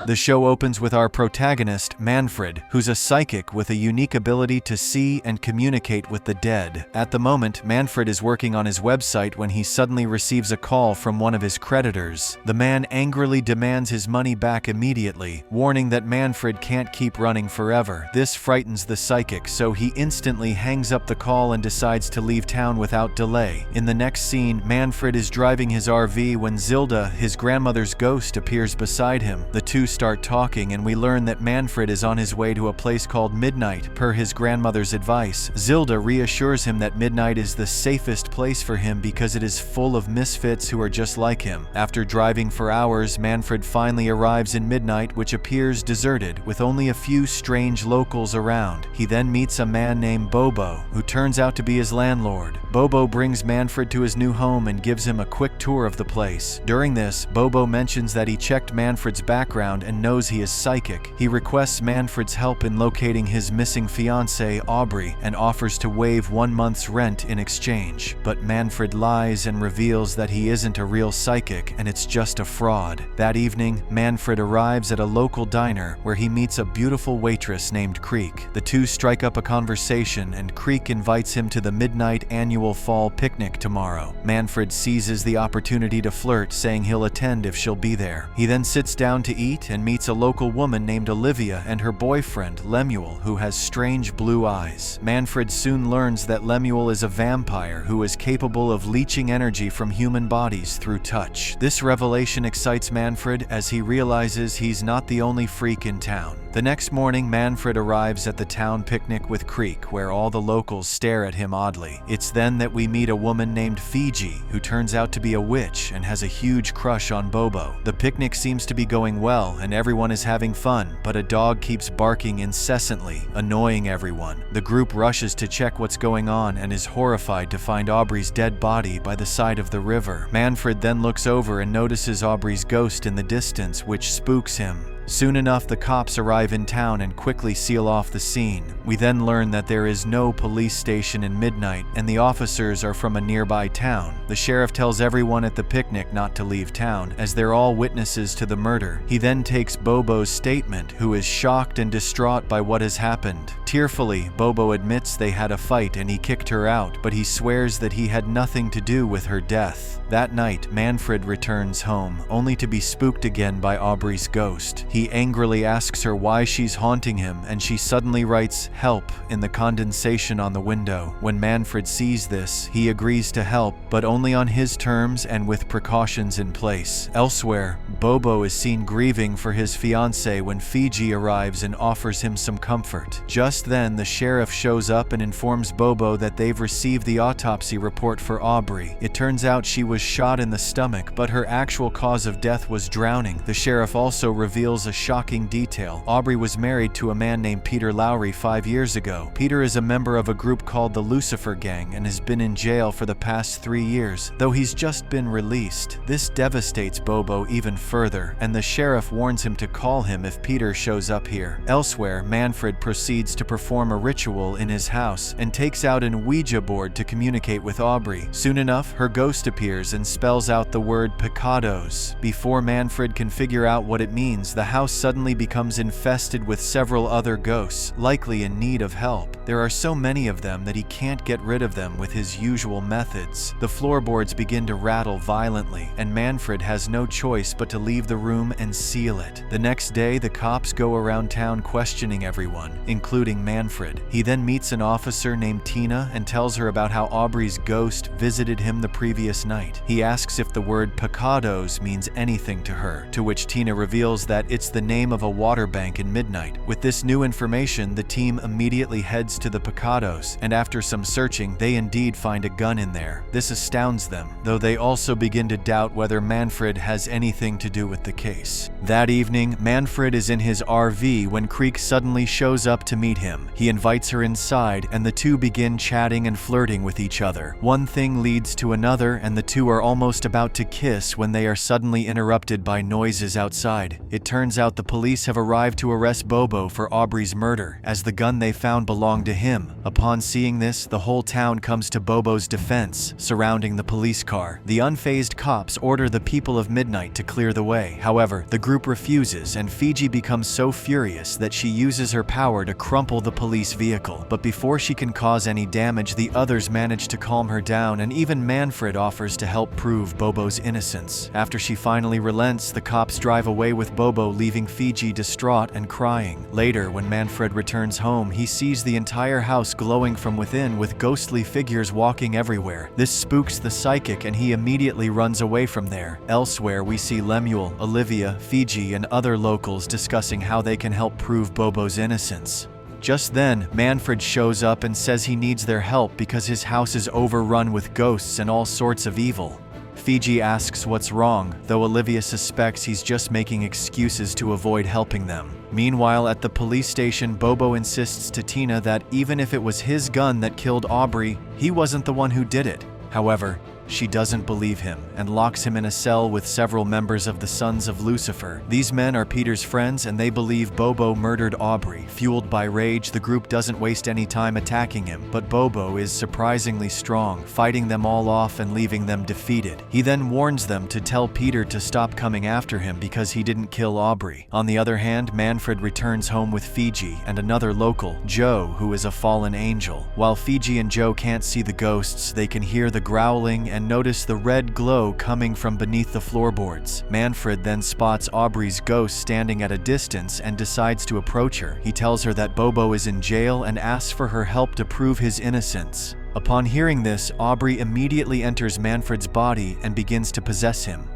The show opens with our protagonist, Manfred, who's a psychic with a unique ability to see and communicate with the dead. At the moment, Manfred is working on his website when he suddenly receives a call from one of his creditors. The man angrily demands his money back immediately, warning that Manfred can't keep running forever. This frightens the psychic, so he instantly hangs up the call and decides to leave town without delay. In the next scene, Manfred is driving his RV when Zilda, his grandmother's ghost, appears beside him. The two start talking and we learn that Manfred is on his way to a place called Midnight, per his grandmother's advice. Zilda reassures him that Midnight is the safest place for him because it is full of misfits who are just like him. After driving for hours, Manfred finally arrives in Midnight, which appears deserted, with only a few strange locals around. He then meets a man named Bobo, who turns out to be his landlord. Bobo brings Manfred to his new home and gives him a quick tour of the place. During this, Bobo mentions that he checked Manfred's background and knows he is psychic. He requests Manfred's help in locating his missing fiancée, Aubrey, and offers to waive 1 month's rent in exchange. But Manfred lies and reveals that he isn't a real psychic and it's just a fraud. That evening, Manfred arrives at a local diner where he meets a beautiful waitress named Creek. The two strike up a conversation and Creek invites him to the Midnight annual fall picnic tomorrow. Manfred seizes the opportunity to flirt, saying he'll attend if she'll be there. He then sits down to eat and meets a local woman named Olivia and her boyfriend, Lemuel, who has strange blue eyes. Manfred soon learns that Lemuel is a vampire who is capable of leeching energy from human bodies through touch. This revelation excites Manfred as he realizes he's not the only freak in town. The next morning, Manfred arrives at the town picnic with Creek, where all the locals stare at him oddly. It's then that we meet a woman named Fiji, who turns out to be a witch and has a huge crush on Bobo. The picnic seems to be going well and everyone is having fun, but a dog keeps barking incessantly, annoying everyone. The group rushes to check what's going on and is horrified to find Aubrey's dead body by the side of the river. Manfred then looks over and notices Aubrey's ghost in the distance, which spooks him. Soon enough, the cops arrive in town and quickly seal off the scene. We then learn that there is no police station in Midnight and the officers are from a nearby town. The sheriff tells everyone at the picnic not to leave town as they're all witnesses to the murder. He then takes Bobo's statement, who is shocked and distraught by what has happened. Tearfully, Bobo admits they had a fight and he kicked her out, but he swears that he had nothing to do with her death. That night, Manfred returns home, only to be spooked again by Aubrey's ghost. He angrily asks her why she's haunting him, and she suddenly writes "help" in the condensation on the window. When Manfred sees this, he agrees to help, but only on his terms and with precautions in place. Elsewhere, Bobo is seen grieving for his fiancée when Fiji arrives and offers him some comfort. Just then, the sheriff shows up and informs Bobo that they've received the autopsy report for Aubrey. It turns out she was shot in the stomach, but her actual cause of death was drowning. The sheriff also reveals a shocking detail. Aubrey was married to a man named Peter Lowry 5 years ago. Peter is a member of a group called the Lucifer Gang and has been in jail for the past 3 years, though he's just been released. This devastates Bobo even further, and the sheriff warns him to call him if Peter shows up here. Elsewhere, Manfred proceeds to perform a ritual in his house and takes out an Ouija board to communicate with Aubrey. Soon enough, her ghost appears and spells out the word pecados. Before Manfred can figure out what it means, the house suddenly becomes infested with several other ghosts, likely in need of help. There are so many of them that he can't get rid of them with his usual methods. The floorboards begin to rattle violently, and Manfred has no choice but to leave the room and seal it. The next day, the cops go around town questioning everyone, including Manfred. He then meets an officer named Tina and tells her about how Aubrey's ghost visited him the previous night. He asks if the word pecados means anything to her, to which Tina reveals that it's the name of a water bank in Midnight. With this new information, the team immediately heads to the pecados, and after some searching, they indeed find a gun in there. This astounds them, though they also begin to doubt whether Manfred has anything to do with the case. That evening, Manfred is in his RV when Creek suddenly shows up to meet him. He invites her inside, and the two begin chatting and flirting with each other. One thing leads to another, and the two are almost about to kiss when they are suddenly interrupted by noises outside. It turns turns out the police have arrived to arrest Bobo for Aubrey's murder, as the gun they found belonged to him. Upon seeing this, the whole town comes to Bobo's defense, surrounding the police car. The unfazed cops order the people of Midnight to clear the way. However, the group refuses, and Fiji becomes so furious that she uses her power to crumple the police vehicle. But before she can cause any damage, the others manage to calm her down, and even Manfred offers to help prove Bobo's innocence. After she finally relents, the cops drive away with Bobo, leaving Fiji distraught and crying. Later, when Manfred returns home, he sees the entire house glowing from within, with ghostly figures walking everywhere. This spooks the psychic, and he immediately runs away from there. Elsewhere, we see Lemuel, Olivia, Fiji, and other locals discussing how they can help prove Bobo's innocence. Just then, Manfred shows up and says he needs their help because his house is overrun with ghosts and all sorts of evil. Fiji asks what's wrong, though Olivia suspects he's just making excuses to avoid helping them. Meanwhile, at the police station, Bobo insists to Tina that even if it was his gun that killed Aubrey, he wasn't the one who did it. However, she doesn't believe him and locks him in a cell with several members of the Sons of Lucifer. These men are Peter's friends, and they believe Bobo murdered Aubrey. Fueled by rage, the group doesn't waste any time attacking him, but Bobo is surprisingly strong, fighting them all off and leaving them defeated. He then warns them to tell Peter to stop coming after him because he didn't kill Aubrey. On the other hand, Manfred returns home with Fiji and another local, Joe, who is a fallen angel. While Fiji and Joe can't see the ghosts, they can hear the growling and notice the red glow coming from beneath the floorboards. Manfred then spots Aubrey's ghost standing at a distance and decides to approach her. He tells her that Bobo is in jail and asks for her help to prove his innocence. Upon hearing this, Aubrey immediately enters Manfred's body and begins to possess him.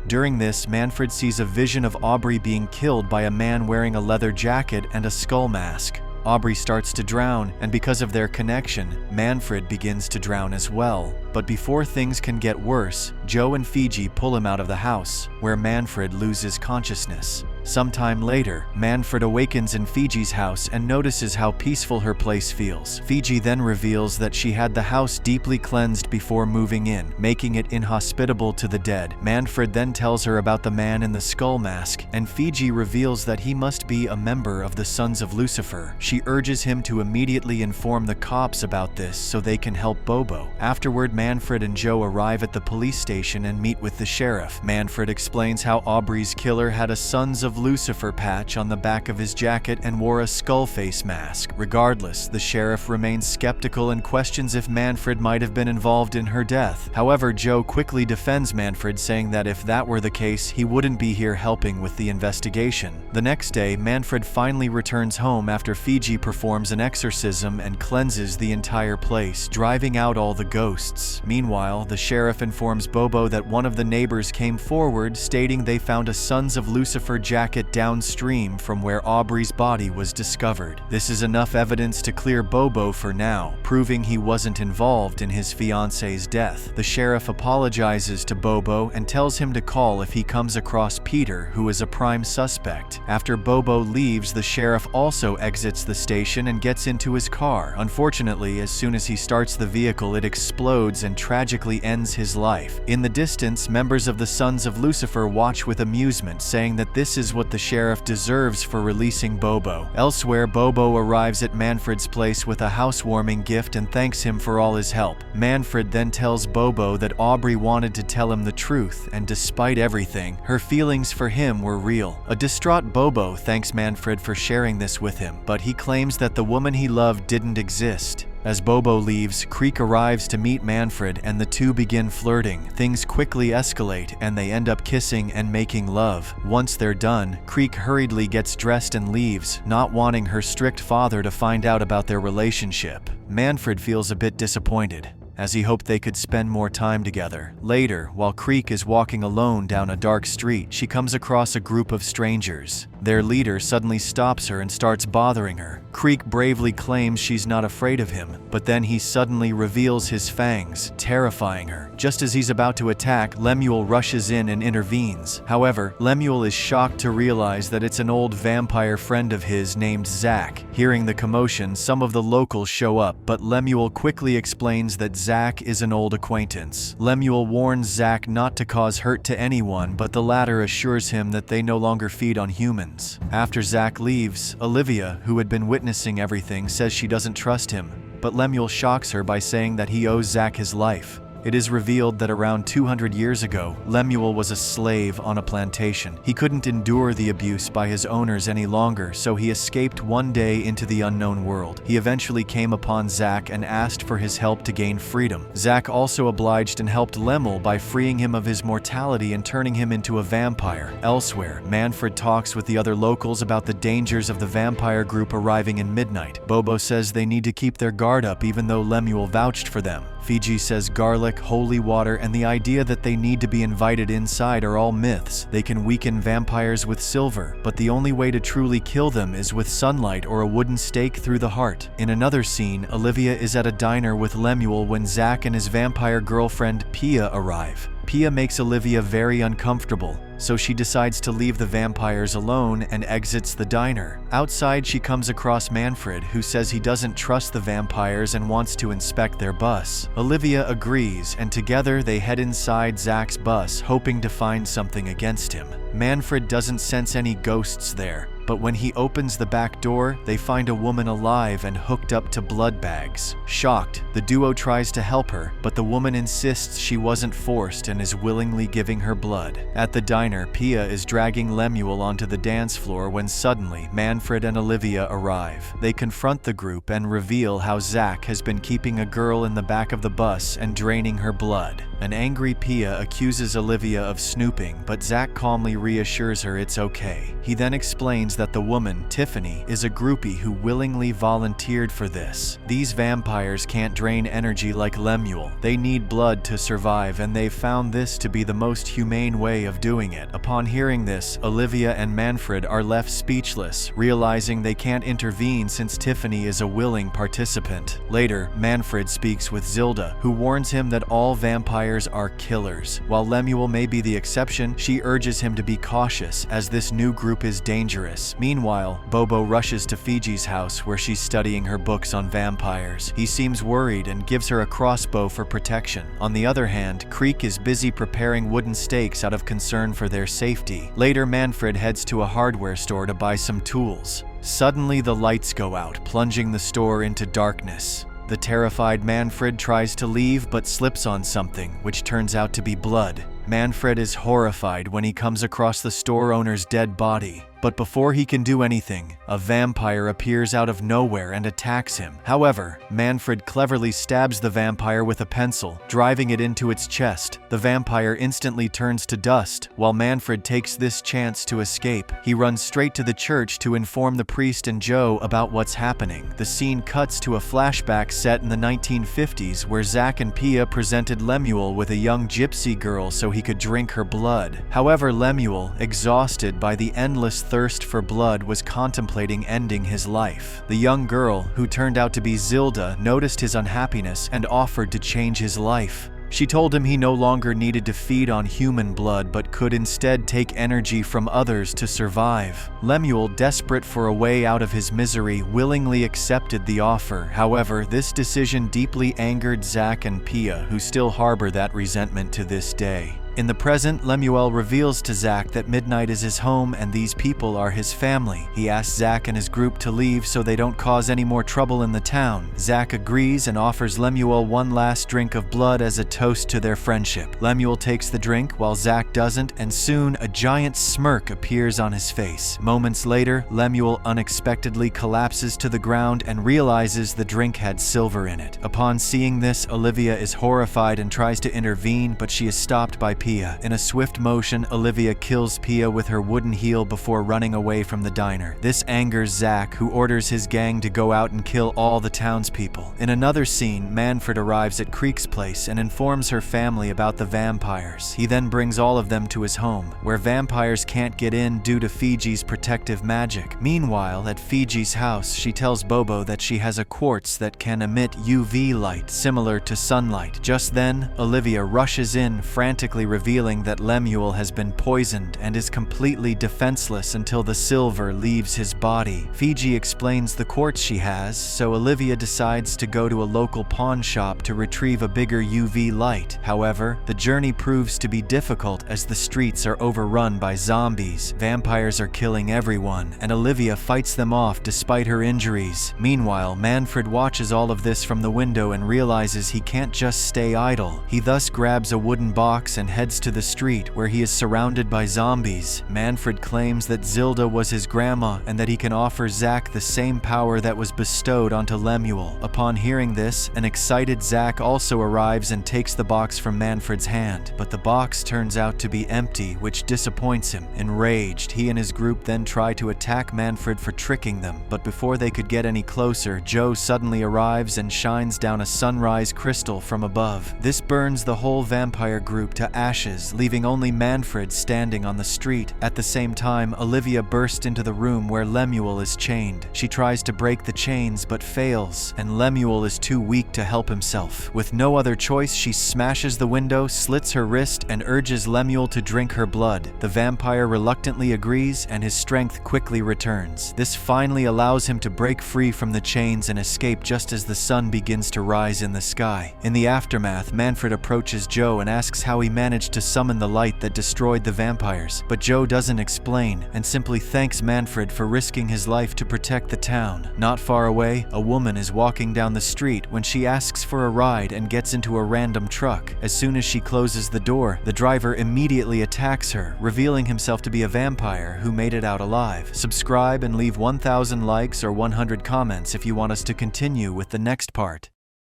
During this, Manfred sees a vision of Aubrey being killed by a man wearing a leather jacket and a skull mask. Aubrey starts to drown, and because of their connection, Manfred begins to drown as well. But before things can get worse, Joe and Fiji pull him out of the house, where Manfred loses consciousness. Sometime later, Manfred awakens in Fiji's house and notices how peaceful her place feels. Fiji then reveals that she had the house deeply cleansed before moving in, making it inhospitable to the dead. Manfred then tells her about the man in the skull mask, and Fiji reveals that he must be a member of the Sons of Lucifer. She urges him to immediately inform the cops about this so they can help Bobo. Afterward, Manfred and Joe arrive at the police station and meet with the sheriff. Manfred explains how Aubrey's killer had a Sons of Lucifer patch on the back of his jacket and wore a skull face mask. Regardless, the sheriff remains skeptical and questions if Manfred might have been involved in her death. However, Joe quickly defends Manfred, saying that if that were the case, he wouldn't be here helping with the investigation. The next day, Manfred finally returns home after Fiji performs an exorcism and cleanses the entire place, driving out all the ghosts. Meanwhile, the sheriff informs Bobo that one of the neighbors came forward, stating they found a Sons of Lucifer jacket downstream from where Aubrey's body was discovered. This is enough evidence to clear Bobo for now, proving he wasn't involved in his fiance's death. The sheriff apologizes to Bobo and tells him to call if he comes across Peter, who is a prime suspect. After Bobo leaves, the sheriff also exits the station and gets into his car. Unfortunately, as soon as he starts the vehicle, it explodes and tragically ends his life. In the distance, members of the Sons of Lucifer watch with amusement, saying that this is what the sheriff deserves for releasing Bobo. Elsewhere, Bobo arrives at Manfred's place with a housewarming gift and thanks him for all his help. Manfred then tells Bobo that Aubrey wanted to tell him the truth, and despite everything, her feelings for him were real. A distraught Bobo thanks Manfred for sharing this with him, but he claims that the woman he loved didn't exist. As Bobo leaves, Creek arrives to meet Manfred and the two begin flirting. Things quickly escalate and they end up kissing and making love. Once they're done, Creek hurriedly gets dressed and leaves, not wanting her strict father to find out about their relationship. Manfred feels a bit disappointed, as he hoped they could spend more time together. Later, while Creek is walking alone down a dark street, she comes across a group of strangers. Their leader suddenly stops her and starts bothering her. Creek bravely claims she's not afraid of him, but then he suddenly reveals his fangs, terrifying her. Just as he's about to attack, Lemuel rushes in and intervenes. However, Lemuel is shocked to realize that it's an old vampire friend of his named Zach. Hearing the commotion, some of the locals show up, but Lemuel quickly explains that Zach Zach is an old acquaintance. Lemuel warns Zach not to cause hurt to anyone, but the latter assures him that they no longer feed on humans. After Zach leaves, Olivia, who had been witnessing everything, says she doesn't trust him, but Lemuel shocks her by saying that he owes Zach his life. It is revealed that around 200 years ago, Lemuel was a slave on a plantation. He couldn't endure the abuse by his owners any longer, so he escaped one day into the unknown world. He eventually came upon Zach and asked for his help to gain freedom. Zach also obliged and helped Lemuel by freeing him of his mortality and turning him into a vampire. Elsewhere, Manfred talks with the other locals about the dangers of the vampire group arriving in midnight. Bobo says they need to keep their guard up even though Lemuel vouched for them. Fiji says garlic, holy water, and the idea that they need to be invited inside are all myths. They can weaken vampires with silver, but the only way to truly kill them is with sunlight or a wooden stake through the heart. In another scene, Olivia is at a diner with Lemuel when Zach and his vampire girlfriend Pia arrive. Pia makes Olivia very uncomfortable, so she decides to leave the vampires alone and exits the diner. Outside, she comes across Manfred, who says he doesn't trust the vampires and wants to inspect their bus. Olivia agrees, and together they head inside Zach's bus, hoping to find something against him. Manfred doesn't sense any ghosts there, but when he opens the back door, they find a woman alive and hooked up to blood bags. Shocked, the duo tries to help her, but the woman insists she wasn't forced and is willingly giving her blood. At the diner, Pia is dragging Lemuel onto the dance floor when suddenly Manfred and Olivia arrive. They confront the group and reveal how Zach has been keeping a girl in the back of the bus and draining her blood. An angry Pia accuses Olivia of snooping, but Zach calmly reassures her it's okay. He then explains that the woman, Tiffany, is a groupie who willingly volunteered for this. These vampires can't drain energy like Lemuel. They need blood to survive, and they've found this to be the most humane way of doing it. Upon hearing this, Olivia and Manfred are left speechless, realizing they can't intervene since Tiffany is a willing participant. Later, Manfred speaks with Zilda, who warns him that all vampires are killers. While Lemuel may be the exception, she urges him to be cautious, as this new group is dangerous. Meanwhile, Bobo rushes to Fiji's house where she's studying her books on vampires. He seems worried and gives her a crossbow for protection. On the other hand, Creek is busy preparing wooden stakes out of concern for their safety. Later, Manfred heads to a hardware store to buy some tools. Suddenly, the lights go out, plunging the store into darkness. The terrified Manfred tries to leave but slips on something, which turns out to be blood. Manfred is horrified when he comes across the store owner's dead body. But before he can do anything, a vampire appears out of nowhere and attacks him. However, Manfred cleverly stabs the vampire with a pencil, driving it into its chest. The vampire instantly turns to dust, while Manfred takes this chance to escape. He runs straight to the church to inform the priest and Joe about what's happening. The scene cuts to a flashback set in the 1950s where Zach and Pia presented Lemuel with a young gypsy girl so he could drink her blood. However, Lemuel, exhausted by the endless thirst for blood, was contemplating ending his life. The young girl, who turned out to be Zilda, noticed his unhappiness and offered to change his life. She told him he no longer needed to feed on human blood but could instead take energy from others to survive. Lemuel, desperate for a way out of his misery, willingly accepted the offer. However, this decision deeply angered Zach and Pia, who still harbor that resentment to this day. In the present, Lemuel reveals to Zach that Midnight is his home and these people are his family. He asks Zach and his group to leave so they don't cause any more trouble in the town. Zach agrees and offers Lemuel one last drink of blood as a toast to their friendship. Lemuel takes the drink while Zach doesn't, and soon a giant smirk appears on his face. Moments later, Lemuel unexpectedly collapses to the ground and realizes the drink had silver in it. Upon seeing this, Olivia is horrified and tries to intervene, but she is stopped by Pia. In a swift motion, Olivia kills Pia with her wooden heel before running away from the diner. This angers Zach, who orders his gang to go out and kill all the townspeople. In another scene, Manfred arrives at Creek's place and informs her family about the vampires. He then brings all of them to his home, where vampires can't get in due to Fiji's protective magic. Meanwhile, at Fiji's house, she tells Bobo that she has a quartz that can emit UV light similar to sunlight. Just then, Olivia rushes in, frantically revealing that Lemuel has been poisoned and is completely defenseless until the silver leaves his body. Fiji explains the quartz she has, so Olivia decides to go to a local pawn shop to retrieve a bigger UV light. However, the journey proves to be difficult as the streets are overrun by zombies. Vampires are killing everyone, and Olivia fights them off despite her injuries. Meanwhile, Manfred watches all of this from the window and realizes he can't just stay idle. He thus grabs a wooden box and heads to the street, where he is surrounded by zombies. Manfred claims that Zilda was his grandma and that he can offer Zack the same power that was bestowed onto Lemuel. Upon hearing this, an excited Zack also arrives and takes the box from Manfred's hand, but the box turns out to be empty, which disappoints him. Enraged, he and his group then try to attack Manfred for tricking them, but before they could get any closer, Joe suddenly arrives and shines down a sunrise crystal from above. This burns the whole vampire group to ashes, leaving only Manfred standing on the street. At the same time, Olivia bursts into the room where Lemuel is chained. She tries to break the chains but fails, and Lemuel is too weak to help himself. With no other choice, she smashes the window, slits her wrist, and urges Lemuel to drink her blood. The vampire reluctantly agrees, and his strength quickly returns. This finally allows him to break free from the chains and escape just as the sun begins to rise in the sky. In the aftermath, Manfred approaches Joe and asks how he managed to summon the light that destroyed the vampires, but Joe doesn't explain and simply thanks Manfred for risking his life to protect the town. Not far away, a woman is walking down the street when she asks for a ride and gets into a random truck. As soon as she closes the door, the driver immediately attacks her, revealing himself to be a vampire who made it out alive. Subscribe and leave 1,000 likes or 100 comments if you want us to continue with the next part.